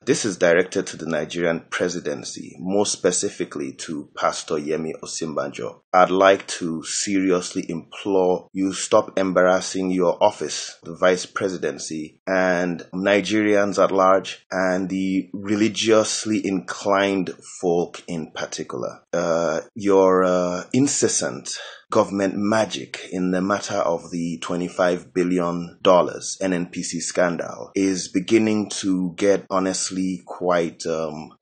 This is directed to the Nigerian presidency, more specifically to Pastor Yemi Osibajor. I'd like to seriously implore you stop embarrassing your office, the vice presidency, and Nigerians at large, and the religiously inclined folk in particular. Your incessant government magic in the matter of the $25 billion NNPC scandal is beginning to get honestly quite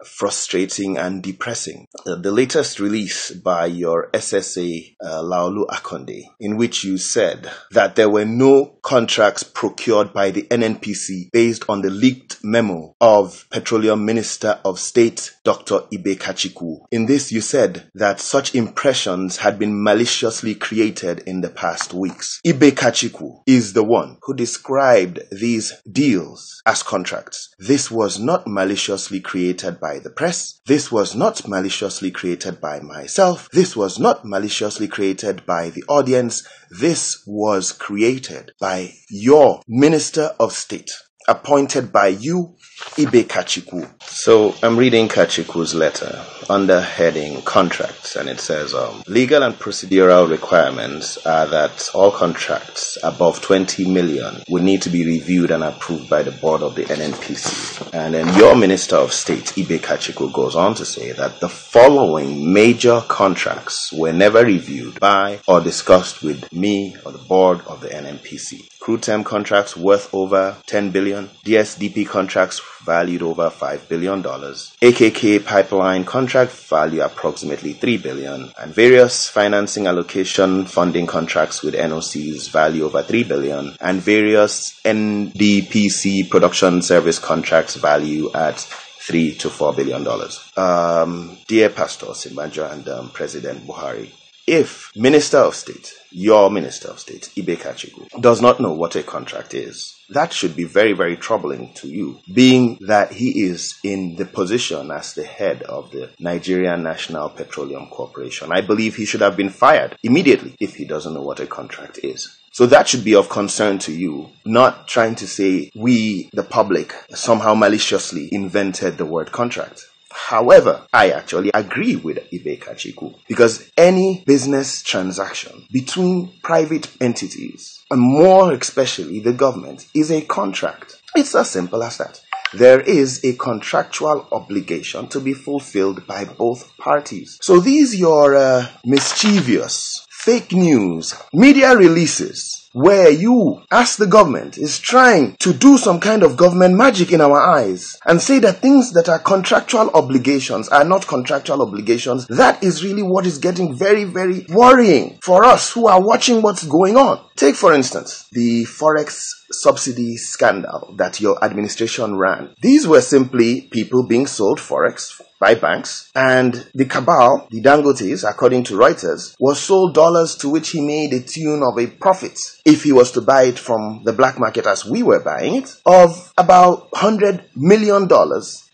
frustrating and depressing. The latest release by your SSA, Laolu Akonde, in which you said that there were no contracts procured by the NNPC based on the leaked memo of Petroleum Minister of State Dr. Chukwu. In this, you said that such impressions had been maliciously created in the past weeks. Chukwu is the one who described these deals as contracts. This was not maliciously created by the press. This was not maliciously created by myself. This was not maliciously created by the audience. This was created by your Minister of State, appointed by you, Chukwu. So I'm reading Kachukwu's letter under heading contracts, and it says legal and procedural requirements are that all contracts above 20 million would need to be reviewed and approved by the board of the NNPC. And then your Minister of State, Chukwu, goes on to say that the following major contracts were never reviewed by or discussed with me or the board of the NNPC. Crude term contracts worth over 10 billion, DSDP contracts valued over $5 billion, AKK pipeline contract value approximately $3 billion, and various financing allocation funding contracts with NOCs value over $3 billion, and various NDPC production service contracts value at $3 to $4 billion. Dear Pastor Osibajor and President Buhari, if Minister of State, your Minister of State, Chukwu, does not know what a contract is, that should be very, very troubling to you, being that he is in the position as the head of the Nigerian National Petroleum Corporation. I believe he should have been fired immediately if he doesn't know what a contract is. So that should be of concern to you, not trying to say we, the public, somehow maliciously invented the word contract. However, I actually agree with Chukwu, because any business transaction between private entities, and more especially the government, is a contract. It's as simple as that. There is a contractual obligation to be fulfilled by both parties. So these your mischievous, fake news, media releases, where you, as the government, is trying to do some kind of government magic in our eyes and say that things that are contractual obligations are not contractual obligations, that is really what is getting very, very worrying for us who are watching what's going on. Take, for instance, the Forex subsidy scandal that your administration ran. These were simply people being sold Forex by banks, and the cabal, the Dangotes, according to Reuters, was sold dollars to which he made a tune of a profit, if he was to buy it from the black market as we were buying it, of about $100 million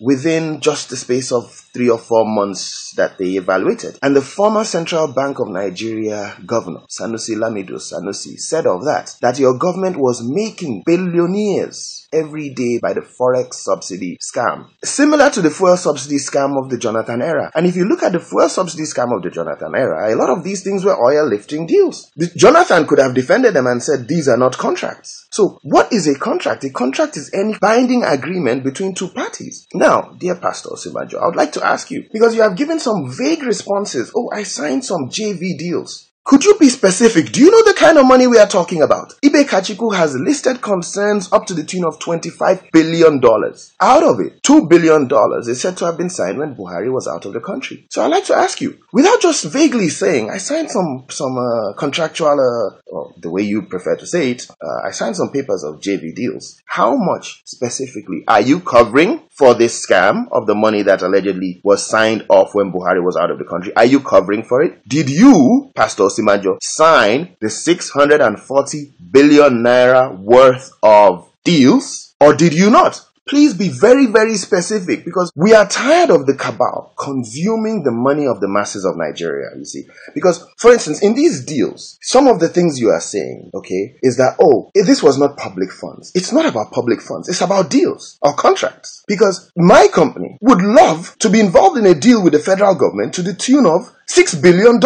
within just the space of 3 or 4 months that they evaluated. And the former Central Bank of Nigeria governor, Sanusi Lamido Sanusi, said of that your government was making billionaires every day by the Forex subsidy scam, similar to the fuel subsidy scam of the Jonathan era. And if you look at the fuel subsidy scam of the Jonathan era, a lot of these things were oil lifting deals. Jonathan could have defended them and said these are not contracts. So what is a contract? A contract is any binding agreement between two parties. Now, dear Pastor Osibajor, I would like to ask you, because you have given some vague responses. Oh, I signed some JV deals. Could you be specific? Do you know the kind of money we are talking about? Chukwu has listed concerns up to the tune of $25 billion. Out of it, $2 billion is said to have been signed when Buhari was out of the country. So I'd like to ask you, without just vaguely saying, I signed some contractual, or the way you prefer to say it, I signed some papers of JV deals. How much specifically are you covering for this scam of the money that allegedly was signed off when Buhari was out of the country? Are you covering for it? Did you, Pastor Osibajor, sign the 640 billion naira worth of deals, or did you not? Please be very, very specific, because we are tired of the cabal consuming the money of the masses of Nigeria, you see. Because, for instance, in these deals, some of the things you are saying, okay, is that, oh, this was not public funds. It's not about public funds. It's about deals or contracts. Because my company would love to be involved in a deal with the federal government to the tune of $6 billion.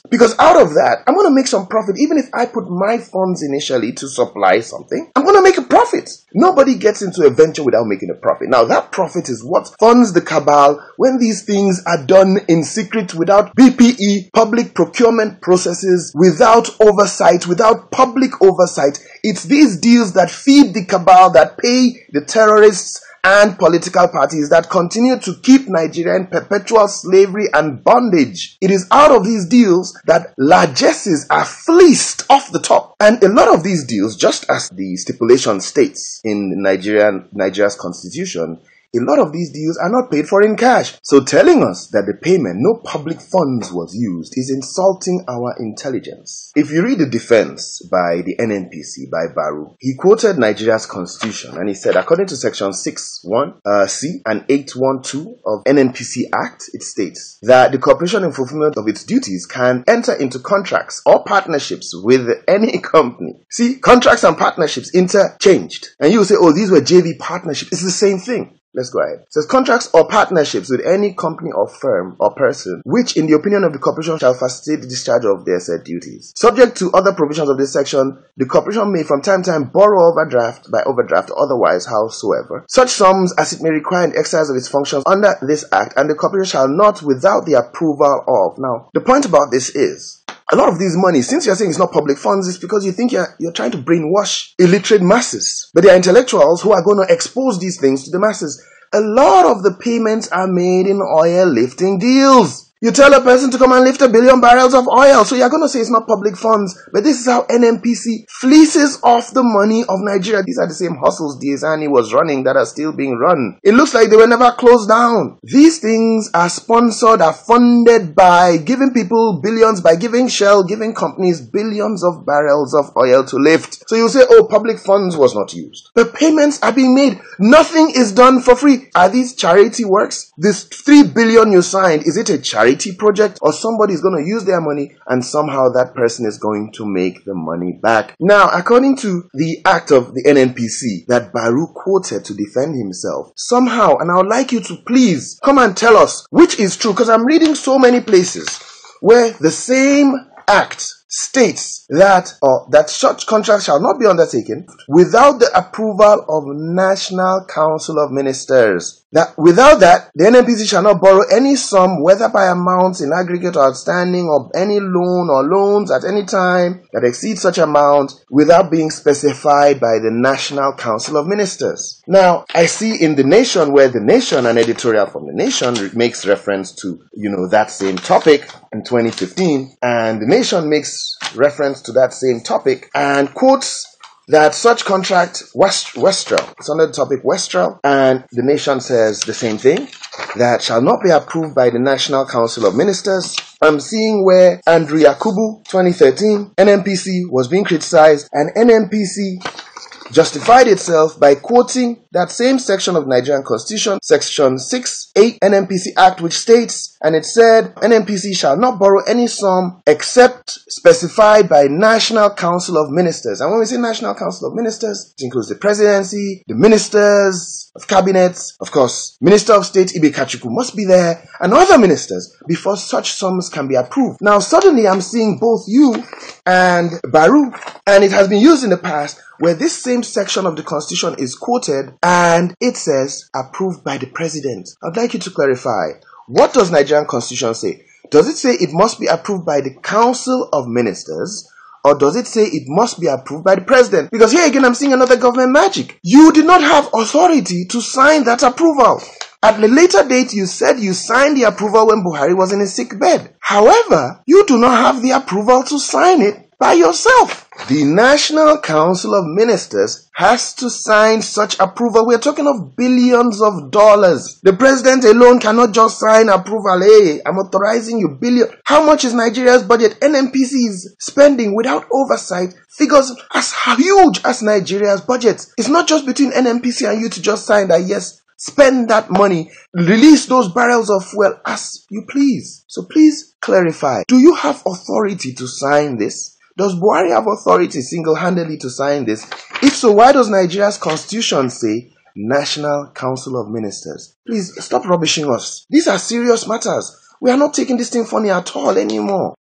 Because out of that, I'm going to make some profit. Even if I put my funds initially to supply something, I'm going to make a profit. Nobody gets into a venture without making a profit. Now, that profit is what funds the cabal when these things are done in secret, without BPE, public procurement processes, without oversight, without public oversight. It's these deals that feed the cabal, that pay the terrorists and political parties, that continue to keep Nigeria in perpetual slavery and bondage. It is out of these deals that largesses are fleeced off the top. And a lot of these deals, just as the stipulation states in Nigeria's constitution, a lot of these deals are not paid for in cash. So telling us that the payment, no public funds was used, is insulting our intelligence. If you read the defense by the NNPC, by Baru, he quoted Nigeria's constitution, and he said, according to section 6(1)(c) and 8(1)(2) of NNPC Act, it states that the corporation in fulfillment of its duties can enter into contracts or partnerships with any company. See, contracts and partnerships interchanged. And you will say, oh, these were JV partnerships. It's the same thing. Let's go ahead. It says contracts or partnerships with any company or firm or person which in the opinion of the corporation shall facilitate the discharge of their said duties. Subject to other provisions of this section, the corporation may from time to time borrow overdraft by overdraft or otherwise howsoever such sums as it may require in the exercise of its functions under this act, and the corporation shall not without the approval of. Now, the point about this is, a lot of these money, since you're saying it's not public funds, it's because you think you're trying to brainwash illiterate masses. But there are intellectuals who are going to expose these things to the masses. A lot of the payments are made in oil lifting deals. You tell a person to come and lift 1 billion barrels of oil, so you're going to say it's not public funds. But this is how NNPC fleeces off the money of Nigeria. These are the same hustles Diezani was running that are still being run. It looks like they were never closed down. These things are sponsored, are funded by giving people billions, by giving Shell, giving companies billions of barrels of oil to lift. So you say, oh, public funds was not used. But payments are being made. Nothing is done for free. Are these charity works? This 3 billion you signed, is it a charity project, or somebody is going to use their money and somehow that person is going to make the money back? Now, according to the act of the NNPC that Baru quoted to defend himself, somehow, and I would like you to please come and tell us which is true, because I'm reading so many places where the same act states that such contracts shall not be undertaken without the approval of National Council of Ministers. That without that, the NNPC shall not borrow any sum, whether by amounts in aggregate or outstanding, or any loan or loans at any time that exceeds such amount, without being specified by the National Council of Ministers. Now, I see in The Nation, where The Nation, an editorial from The Nation, makes reference to, that same topic in 2015, and The Nation makes reference to that same topic and quotes that such contract, Westrel, it's under the topic Westrel, and The Nation says the same thing, that shall not be approved by the National Council of Ministers. I'm seeing where Andrew Yakubu, 2013, NNPC was being criticized, and NNPC justified itself by quoting that same section of Nigerian Constitution, section 6(8) NNPC Act, which states, and it said, NNPC shall not borrow any sum except specified by National Council of Ministers. And when we say National Council of Ministers, it includes the presidency, the ministers of cabinets, of course, Minister of State Chukwu must be there, and other ministers, before such sums can be approved. Now, suddenly I'm seeing both you and Baru, and it has been used in the past, where this same section of the Constitution is quoted and it says approved by the President. I'd like you to clarify, what does Nigerian Constitution say? Does it say it must be approved by the Council of Ministers, or does it say it must be approved by the President? Because here again I'm seeing another government magic. You did not have authority to sign that approval. At the later date, you said you signed the approval when Buhari was in a sick bed. However, you do not have the approval to sign it by yourself. The National Council of Ministers has to sign such approval. We're talking of billions of dollars. The president alone cannot just sign approval. Hey, I'm authorizing you billion. How much is Nigeria's budget? NNPC is spending without oversight figures as huge as Nigeria's budget. It's not just between NNPC and you to just sign that, yes, spend that money, release those barrels of fuel as you please. So please clarify. Do you have authority to sign this? Does Buhari have authority single-handedly to sign this? If so, why does Nigeria's constitution say National Council of Ministers? Please stop rubbishing us. These are serious matters. We are not taking this thing funny at all anymore.